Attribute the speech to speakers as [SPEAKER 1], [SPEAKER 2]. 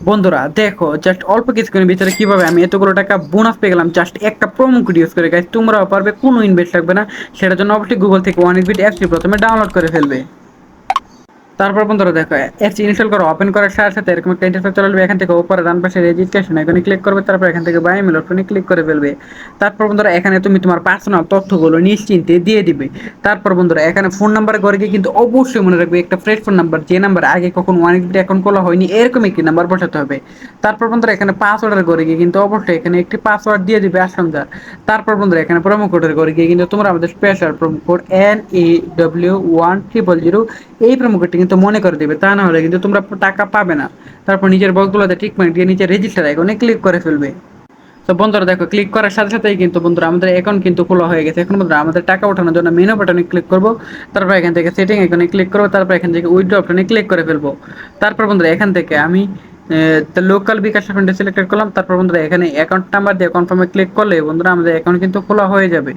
[SPEAKER 1] বন্ধুরা দেখো জাস্ট অল্প কিছুক্ষণের ভিতরে কিভাবে আমি এতগুলো টাকা বোনাস পেয়ে গেলাম জাস্ট একটা প্রোমো কোড ইউজ করে। গাইস তোমরাও পারবে, কোনো ইনভেস্ট লাগবে না। সেটার জন্য অবশ্যই গুগল থেকে ওয়ানিবিট অ্যাপসটি প্রথমে ডাউনলোড করে ফেলবে। তারপর বন্ধুরা দেখো অ্যাপস ইনস্টল করে ওপেন করার সাথে সাথে এরকম একটা ইন্টারফেস চলে আসবে। এখান থেকে উপরে ডান পাশে রেজিস্ট্রেশন এখানে ক্লিক করবে, তারপর এখান থেকে বাই মেল অপশনে ক্লিক করে ফেলবে। তারপর বন্ধুরা এখানে তুমি তোমার পার্সোনাল তথ্যগুলো নিশ্চিন্তে দিয়ে দিবে। তারপর বন্ধুরা এখানে ফোন নাম্বার করে গিয়ে কিন্তু অবশ্যই মনে রাখবে একটা ফ্রেশ ফোন নাম্বার, যে নাম্বার আগে কখন ওয়ানিবিট অ্যাকাউন্ট খোলা হয়নি এরকম একটি নাম্বার বসাতে হবে। তারপর বন্ধুরা এখানে পাসওয়ার্ডের করে গিয়ে কিন্তু অবশ্যই এখানে একটি পাসওয়ার্ড দিয়ে দিবে আশঙ্কা। তারপর বন্ধুরা এখানে প্রোমো কোডের করে গিয়ে কিন্তু তোমরা আমাদের স্পেশাল প্রোমো কোড NEW1000 এই প্রোমো কোডটি কিন্তু মনে করে দিবে, তা না হলে কিন্তু তোমরা টাকা পাবে না। তারপর নিজের বক্সগুলোতে ট্রিটমেন্ট দিয়ে নিচে রেজিস্টার আইকনে ক্লিক করে ফেলবে। তো বন্ধুরা দেখো ক্লিক করার সাথে সাথেই কিন্তু বন্ধুরা আমাদের অ্যাকাউন্ট কিন্তু খোলা হয়ে গেছে। এখন বন্ধুরা আমাদের টাকা ওঠানোর জন্য মেনু বাটনে ক্লিক করব, তারপর এখান থেকে সেটিং আইকনে ক্লিক করব, তারপর এখান থেকে উইথড্র অপশনে ক্লিক করে ফেলবো। তারপর বন্ধুরা এখান থেকে আমি লোকাল বিকাশ অ্যাকাউন্টে সিলেক্ট করলাম। তারপর বন্ধুরা এখানে অ্যাকাউন্ট নাম্বার দিয়ে কনফার্মে ক্লিক করলে বন্ধুরা আমাদের অ্যাকাউন্ট কিন্তু খোলা হয়ে যাবে।